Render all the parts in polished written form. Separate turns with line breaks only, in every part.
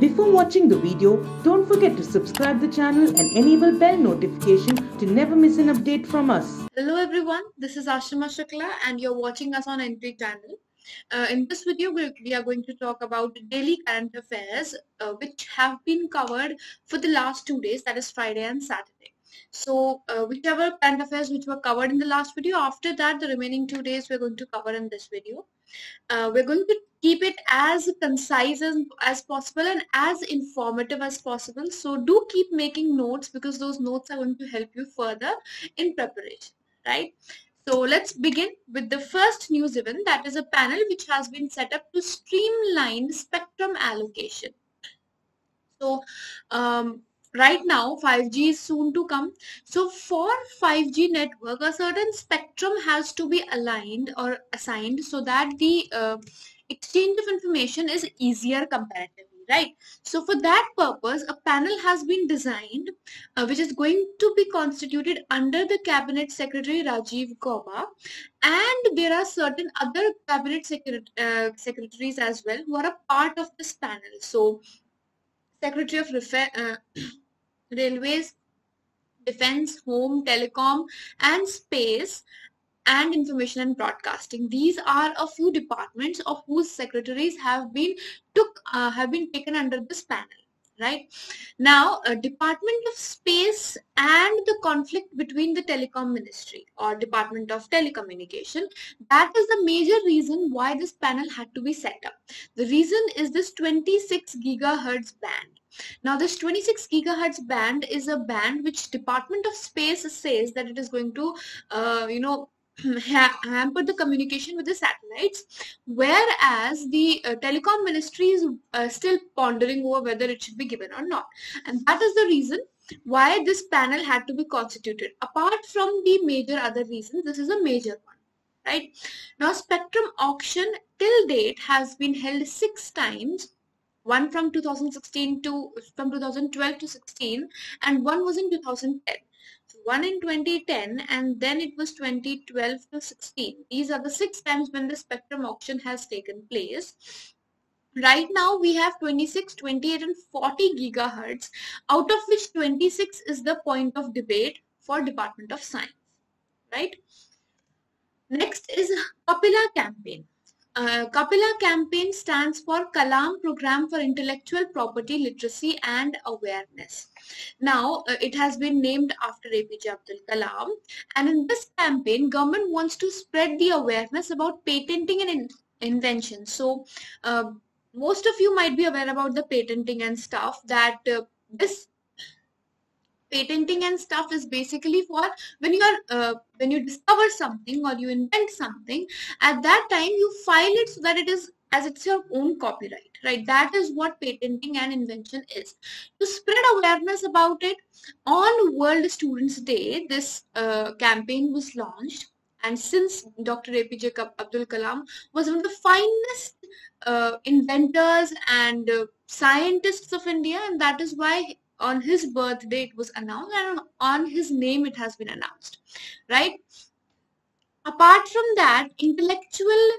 Before watching the video, don't forget to subscribe the channel and enable bell notification to never miss an update from us.
Hello everyone, this is Ashrama Shukla and you're watching us on Entry channel. In this video, we are going to talk about daily current affairs which have been covered for the last 2 days, that is Friday and Saturday. So whichever current affairs which were covered in the last video, after that the remaining 2 days we're going to cover in this video. We're going to keep it as concise as possible and as informative as possible. So do keep making notes because those notes are going to help you further in preparation, right? So let's begin with the first news event, that is a panel which has been set up to streamline spectrum allocation. So right now 5G is soon to come. So for 5G network, a certain spectrum has to be aligned or assigned so that the exchange of information is easier comparatively. Right. So for that purpose, a panel has been designed which is going to be constituted under the Cabinet Secretary Rajiv Gauba, and there are certain other Cabinet secretaries as well who are a part of this panel. So Secretary of Railways, Defense, Home, Telecom, and Space, and Information and Broadcasting. These are a few departments of whose secretaries have been taken under this panel. Right now, Department of Space and the conflict between the Telecom Ministry or Department of Telecommunication, that is the major reason why this panel had to be set up. The reason is this 26 gigahertz band. Now, this 26 gigahertz band is a band which Department of Space says that it is going to, hamper the communication with the satellites, whereas the telecom ministry is still pondering over whether it should be given or not, and that is the reason why this panel had to be constituted. Apart from the major other reasons, this is a major one. Right now, spectrum auction till date has been held 6 times, one from 2012 to 16, and one was in 2010. One in 2010 and then it was 2012 to 16. These are the 6 times when the spectrum auction has taken place. Right now we have 26, 28 and 40 gigahertz, out of which 26 is the point of debate for Department of Science. Right. Next is Kapila campaign. Kapila campaign stands for Kalam Program for Intellectual Property Literacy and Awareness. Now, it has been named after APJ Abdul Kalam, and in this campaign, government wants to spread the awareness about patenting and invention. So, most of you might be aware about the patenting and stuff, that this patenting and stuff is basically for when you discover something or you invent something, at that time you file it so that it is as it's your own copyright, right? That is what patenting and invention is. To spread awareness about it, on World Students Day, this campaign was launched. And since Dr. APJ Abdul Kalam was one of the finest inventors and scientists of India, and that is why on his birthday it was announced, and on his name it has been announced, right? Apart from that, intellectual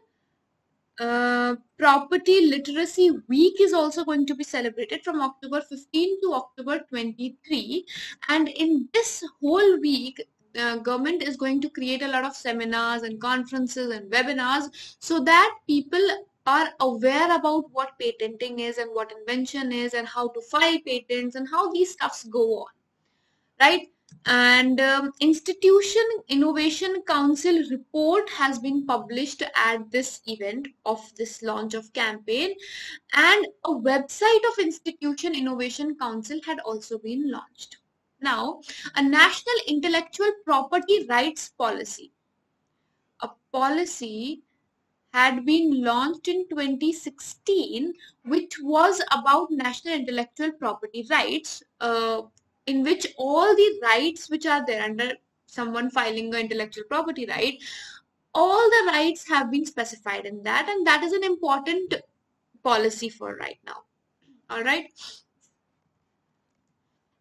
property literacy week is also going to be celebrated from October 15 to October 23, and in this whole week government is going to create a lot of seminars and conferences and webinars so that people are aware about what patenting is and what invention is and how to file patents and how these stuffs go on, right? And Institution Innovation Council report has been published at this event of this launch of campaign, and a website of Institution Innovation Council had also been launched. Now, a national intellectual property rights policy, a policy had been launched in 2016, which was about national intellectual property rights, in which all the rights which are there under someone filing an intellectual property right, all the rights have been specified in that, and that is an important policy for right now. All right.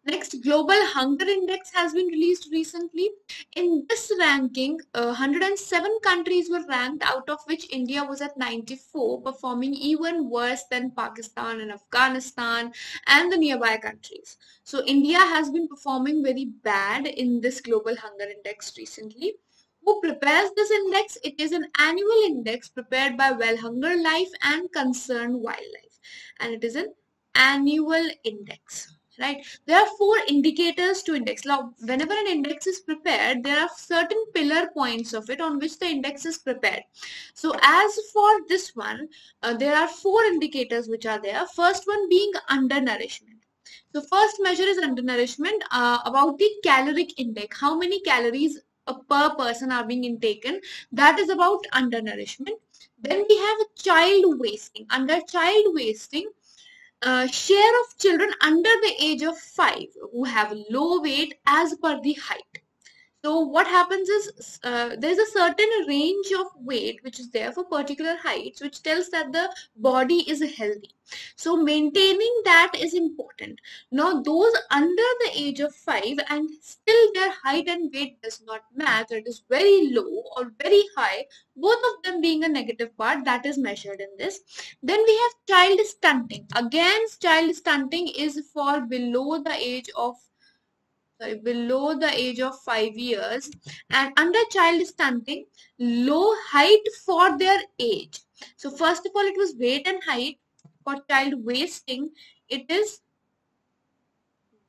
Next, Global Hunger Index has been released recently. In this ranking, 107 countries were ranked, out of which India was at 94, performing even worse than Pakistan and Afghanistan and the nearby countries. So India has been performing very bad in this Global Hunger Index recently. Who prepares this index? It is an annual index prepared by Well Hunger Life and Concerned Wildlife, and it is an annual index. Right, there are 4 indicators to index. Now, whenever an index is prepared, there are certain pillar points of it on which the index is prepared. So as for this one, there are 4 indicators which are there. First one being undernourishment. So first measure is undernourishment, about the caloric intake. How many calories per person are being intaken? That is about undernourishment. Then we have child wasting. Under child wasting, share of children under the age of 5 who have low weight as per the height. So what happens is, there's a certain range of weight which is there for particular heights, which tells that the body is healthy. So maintaining that is important. Now those under the age of 5 and still their height and weight does not match, or it is very low or very high, both of them being a negative part, that is measured in this. Then we have child stunting. Again, child stunting is for below the age of 5 years, and under child stunting, low height for their age. So first of all, it was weight and height. For child wasting, it is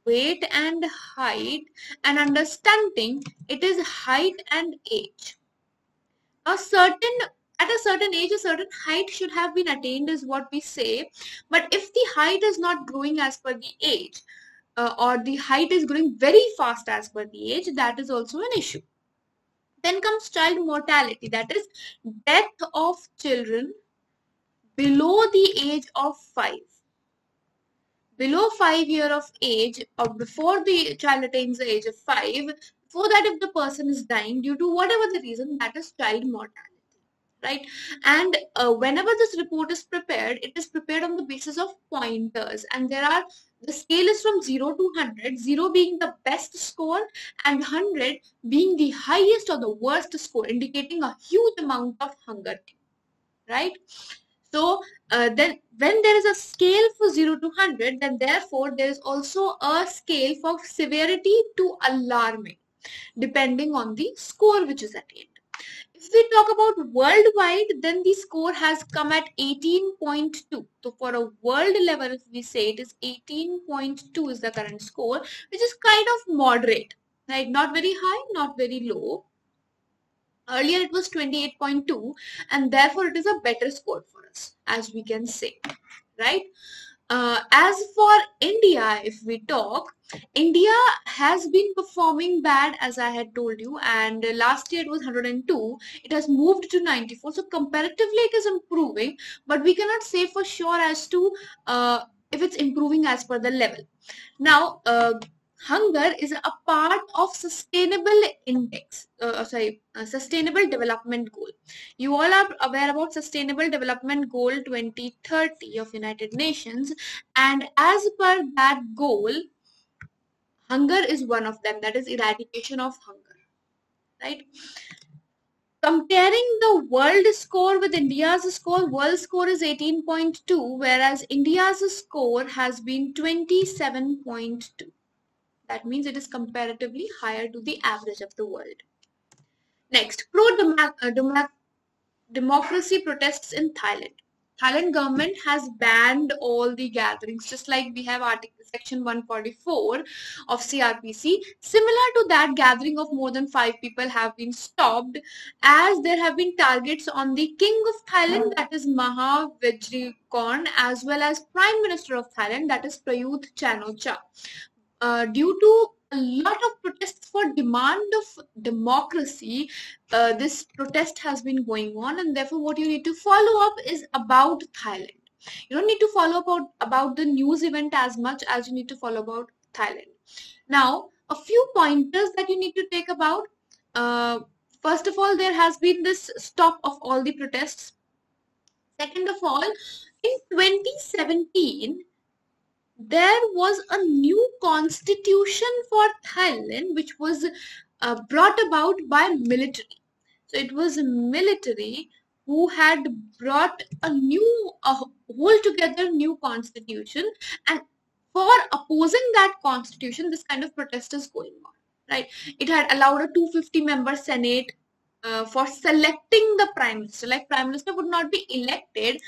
weight and height, and under stunting, it is height and age. At a certain age, a certain height should have been attained is what we say. But if the height is not growing as per the age, or the height is growing very fast as per the age, that is also an issue. Then comes child mortality, that is death of children below the age of 5. Below 5 years of age, or before the child attains the age of 5, before that, if the person is dying due to whatever the reason, that is child mortality. Right, and whenever this report is prepared, it is prepared on the basis of pointers, and the scale is from 0 to 100, 0 being the best score and 100 being the highest or the worst score, indicating a huge amount of hunger, right? So then when there is a scale for 0 to 100, then therefore there is also a scale for severity to alarming, depending on the score which is attained. If we talk about worldwide, then the score has come at 18.2. So for a world level, if we say it is 18.2 is the current score, which is kind of moderate, right? Not very high, not very low. Earlier it was 28.2, and therefore it is a better score for us, as we can say, right? As for India, if we talk, India has been performing bad, as I had told you, and last year it was 102. It has moved to 94. So comparatively, it is improving, but we cannot say for sure as to if it's improving as per the level. Now, hunger is a part of sustainable sustainable development goal. You all are aware about sustainable development goal 2030 of United Nations, and as per that goal, hunger is one of them, that is eradication of hunger, right? Comparing the world score with India's score, world score is 18.2, whereas India's score has been 27.2. That means it is comparatively higher to the average of the world. Next, democracy protests in Thailand. Thailand government has banned all the gatherings, just like we have section 144 of CRPC. Similar to that, gathering of more than 5 people have been stopped, as there have been targets on the King of Thailand, that is Maha Vajiralongkorn, as well as Prime Minister of Thailand, that is Prayut Chan-o-cha. Due to a lot of protests for demand of democracy, this protest has been going on, and therefore what you need to follow up is about Thailand. You don't need to follow about the news event as much as you need to follow about Thailand. Now, a few pointers that you need to take about. First of all, there has been this stop of all the protests. Second of all, in 2017, there was a new constitution for Thailand, which was brought about by military. So it was military who had brought a whole together new constitution, and for opposing that constitution, this kind of protest is going on, right? It had allowed a 250-member Senate for selecting the prime minister. Like prime minister would not be elected.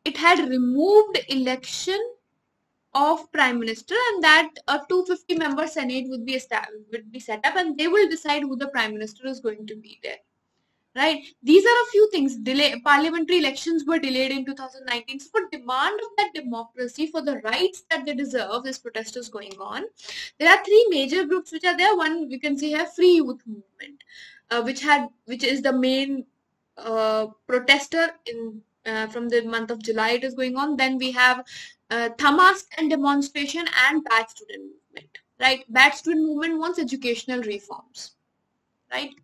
It had removed election of prime minister, and that a 250-member Senate would be set up, and they will decide who the prime minister is going to be there. Right? These are a few things. Parliamentary elections were delayed in 2019. So for demand of that democracy, for the rights that they deserve, this protest is going on. There are three major groups which are there. One, we can see here, Free Youth Movement, which is the main protester from the month of July. It is going on. Then we have Tamask and demonstration and Bad Student Movement. Right? Bad Student Movement wants educational reforms. Right?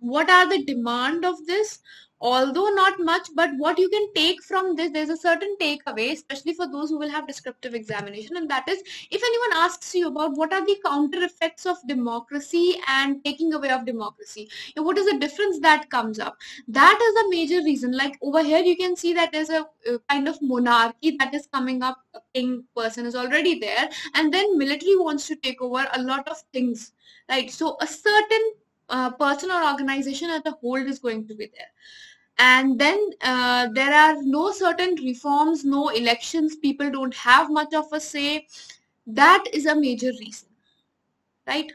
What are the demand of this? Although not much, but what you can take from this, there's a certain takeaway, especially for those who will have descriptive examination, and that is, if anyone asks you about what are the counter effects of democracy and taking away of democracy, what is the difference that comes up? That is a major reason. Like over here, you can see that there's a kind of monarchy that is coming up. A king person is already there, and then military wants to take over a lot of things, right? So a certain person or organization as a whole is going to be there. And then there are no certain reforms, no elections, people don't have much of a say. That is a major reason, right?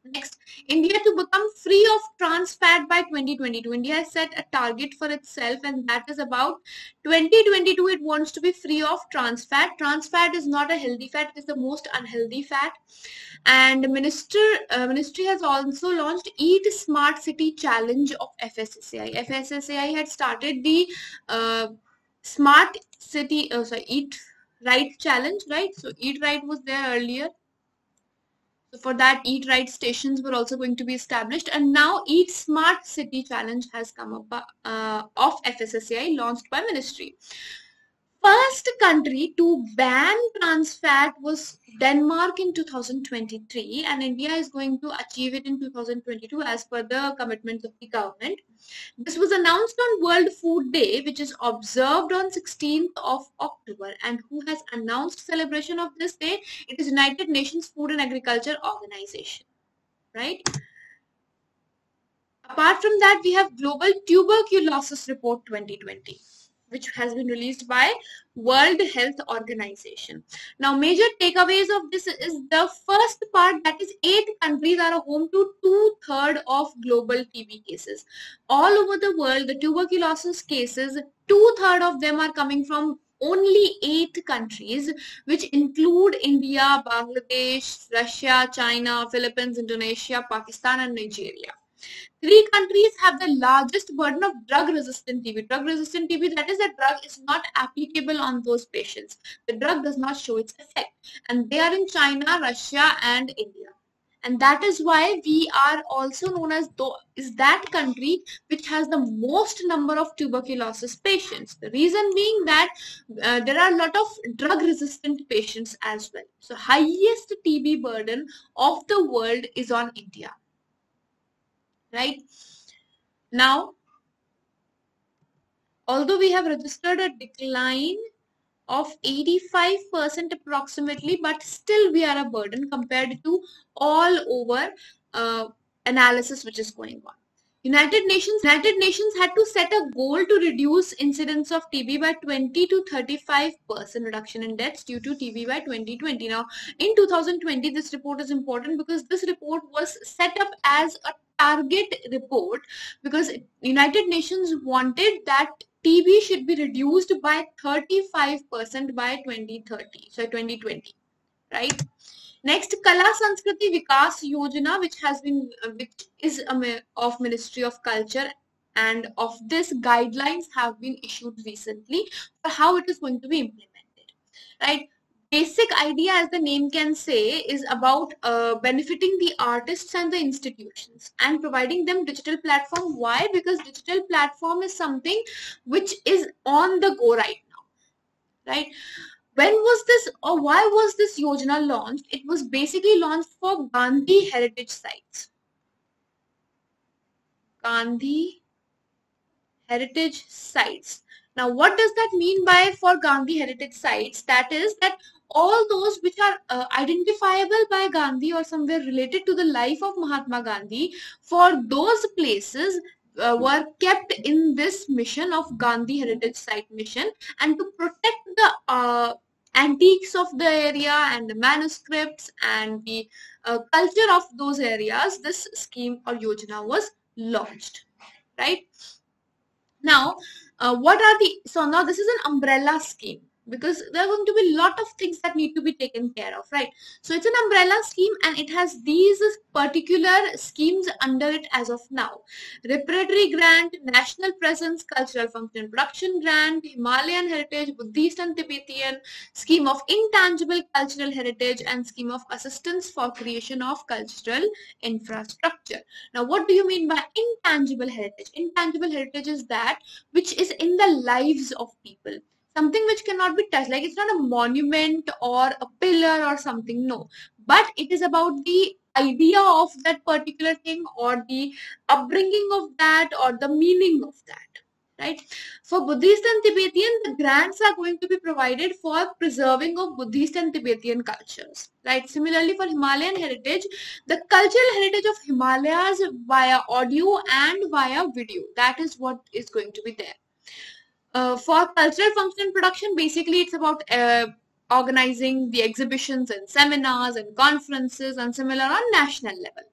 Next, India to become free of trans fat by 2022. India has set a target for itself, and that is about 2022. It wants to be free of trans fat. Trans fat is not a healthy fat; it is the most unhealthy fat. And ministry has also launched Eat Smart City Challenge of FSSAI. FSSAI had started the Smart City, Eat Right Challenge, right? So Eat Right was there earlier. So for that, Eat Right stations were also going to be established, and now Eat Smart City Challenge has come up of FSSAI, launched by ministry. First country to ban trans fat was Denmark in 2023, and India is going to achieve it in 2022 as per the commitments of the government. This was announced on World Food Day, which is observed on 16th of October. And who has announced celebration of this day? It is United Nations Food and Agriculture Organization, right? Apart from that, we have Global Tuberculosis Report 2020, which has been released by World Health Organization. Now, major takeaways of this is the first part, that is 8 countries are home to 2/3 of global TB cases. All over the world, the tuberculosis cases, 2/3 of them are coming from only 8 countries, which include India, Bangladesh, Russia, China, Philippines, Indonesia, Pakistan, and Nigeria. 3 countries have the largest burden of drug-resistant TB. Drug-resistant TB, that is, the drug is not applicable on those patients. The drug does not show its effect. And they are in China, Russia, and India. And that is why we are also known as that country which has the most number of tuberculosis patients. The reason being that there are a lot of drug-resistant patients as well. So highest TB burden of the world is on India. Right? Now, although we have registered a decline of 85% approximately, but still we are a burden compared to all over analysis which is going on. United Nations had to set a goal to reduce incidence of TB by 20 to 35% reduction in deaths due to TB by 2020. Now, in 2020, this report is important because this report was set up as a target report because United Nations wanted that TB should be reduced by 35% by 2030, so 2020, right? Next, Kala Sanskriti Vikas Yojana, which is of Ministry of Culture, and of this guidelines have been issued recently for how it is going to be implemented, right? Basic idea, as the name can say, is about benefiting the artists and the institutions and providing them digital platform. Why? Because digital platform is something which is on the go right now, right? When was this, or why was this Yojana launched? It was basically launched for Gandhi heritage sites. Gandhi heritage sites. Now, what does that mean by for Gandhi heritage sites? That is that all those which are identifiable by Gandhi or somewhere related to the life of Mahatma Gandhi, for those places were kept in this mission of Gandhi heritage site mission, and to protect the antiques of the area and the manuscripts and the culture of those areas, this scheme or Yojana was launched, right? Now, what are the, so now this is an umbrella scheme, because there are going to be a lot of things that need to be taken care of, right? So it's an umbrella scheme and it has these particular schemes under it as of now. Repertory grant, national presence, cultural function and production grant, Himalayan heritage, Buddhist and Tibetan, scheme of intangible cultural heritage, and scheme of assistance for creation of cultural infrastructure. Now, what do you mean by intangible heritage? Intangible heritage is that which is in the lives of people, something which cannot be touched, like it's not a monument or a pillar or something, no, but it is about the idea of that particular thing or the upbringing of that or the meaning of that, right? For Buddhist and Tibetan, the grants are going to be provided for preserving of Buddhist and Tibetan cultures, right? Similarly, for Himalayan heritage, the cultural heritage of Himalayas via audio and via video, that is what is going to be there. For cultural function and production, basically it's about organizing the exhibitions and seminars and conferences and similar on national level.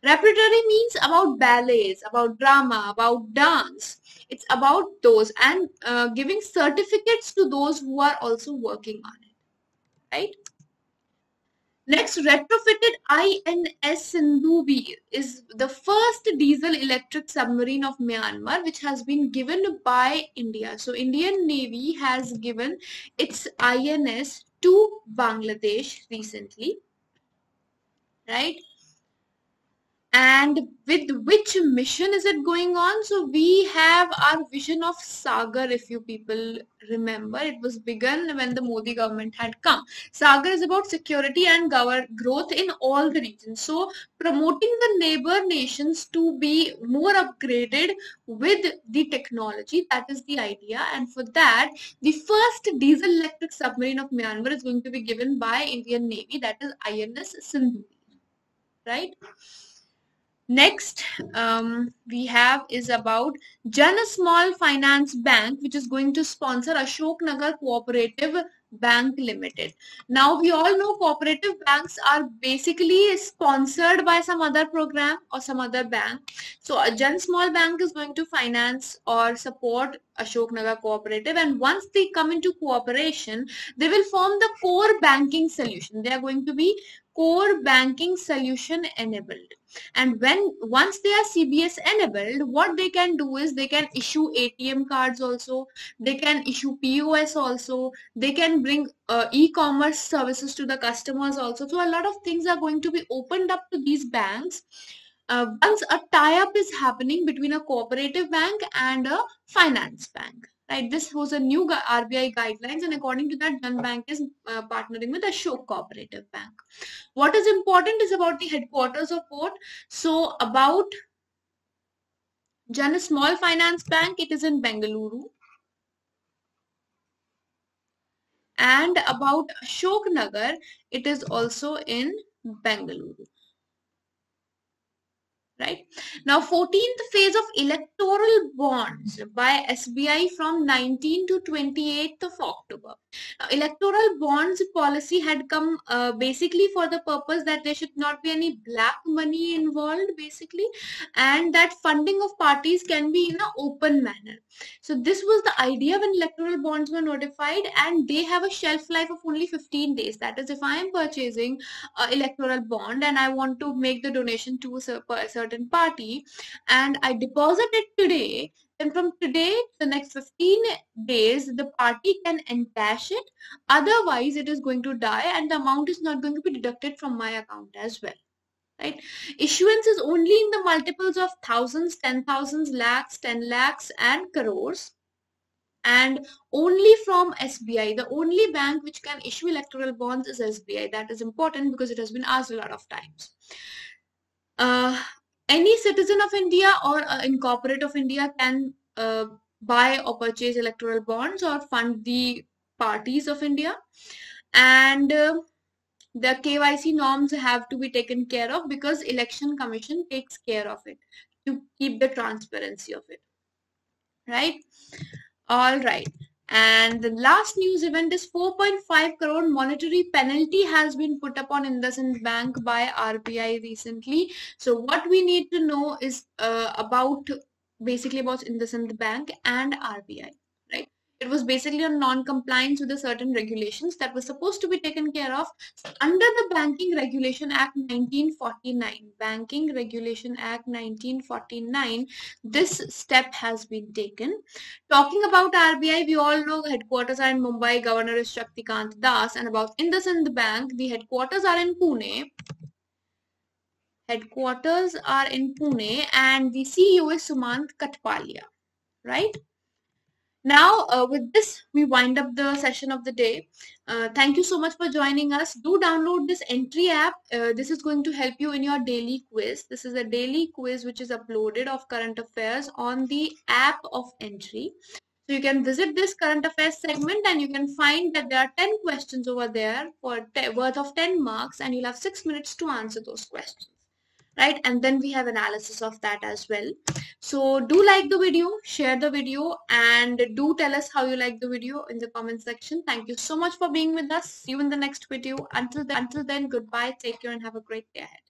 Repertory means about ballets, about drama, about dance. It's about those, and giving certificates to those who are also working on it, right? Next, retrofitted INS Sindhuveer is the first diesel electric submarine of Myanmar, which has been given by India. So Indian Navy has given its INS to Bangladesh recently, right? And with which mission is it going on? So we have our vision of Sagar, if you people remember. It was begun when the Modi government had come. Sagar is about security and growth in all the regions. So promoting the neighbor nations to be more upgraded with the technology, that is the idea. And for that, the first diesel electric submarine of Myanmar is going to be given by Indian Navy, that is INS Sindhu, right? Next, we have is about Jana Small Finance Bank, which is going to sponsor Ashok Nagar Cooperative Bank Limited. Now, we all know cooperative banks are basically sponsored by some other program or some other bank. So, a Jan Small Bank is going to finance or support Ashok Nagar Cooperative, and once they come into cooperation, they will form the core banking solution. They are going to be core banking solution enabled. And once they are CBS enabled, what they can do is they can issue ATM cards also, they can issue POS also, they can bring e-commerce services to the customers also. So a lot of things are going to be opened up to these banks once a tie-up is happening between a cooperative bank and a finance bank. Right, this was a new RBI guidelines, and according to that, Jan Bank is partnering with Ashok Cooperative Bank. What is important is about the headquarters of port. So about Jan Small Finance Bank, it is in Bengaluru. And about Ashok Nagar, it is also in Bengaluru. Right now, 14th phase of electoral bonds by SBI from 19 to 28th of October. Now, electoral bonds policy had come basically for the purpose that there should not be any black money involved, basically, and that funding of parties can be in an open manner. So this was the idea when electoral bonds were notified, and they have a shelf life of only 15 days. That is, if I am purchasing an electoral bond and I want to make the donation to a certain party and I deposit it today, then from today to the next 15 days, the party can encash it. Otherwise, it is going to die and the amount is not going to be deducted from my account as well. Right? Issuance is only in the multiples of thousands, 10,000, lakhs, 10 lakhs and crores. and only from SBI. The only bank which can issue electoral bonds is SBI. That is important because it has been asked a lot of times. Any citizen of India or incorporate of India can buy or purchase electoral bonds or fund the parties of India, and the KYC norms have to be taken care of because Election Commission takes care of it to keep the transparency of it, right? All right. And the last news event is 4.5 crore monetary penalty has been put up on IndusInd Bank by RBI recently. So what we need to know is basically about IndusInd Bank and RBI, right? It was basically a non-compliance with the certain regulations that was supposed to be taken care of under the Banking Regulation Act 1949. Banking Regulation Act 1949. This step has been taken. Talking about RBI, we all know headquarters are in Mumbai, Governor is Shaktikant Das, and about IndusInd Bank, the headquarters are in Pune. Headquarters are in Pune, and the CEO is Sumant Katpalia, right? Now, with this, we wind up the session of the day. Thank you so much for joining us. Do download this Entry app. This is going to help you in your daily quiz. This is a daily quiz which is uploaded of current affairs on the app of Entry. So you can visit this current affairs segment and you can find that there are 10 questions over there for worth of 10 marks, and you'll have 6 minutes to answer those questions, right? And then we have analysis of that as well. So do like the video, share the video, and do tell us how you like the video in the comment section. Thank you so much for being with us. See you in the next video. Until then, goodbye, take care, and have a great day ahead.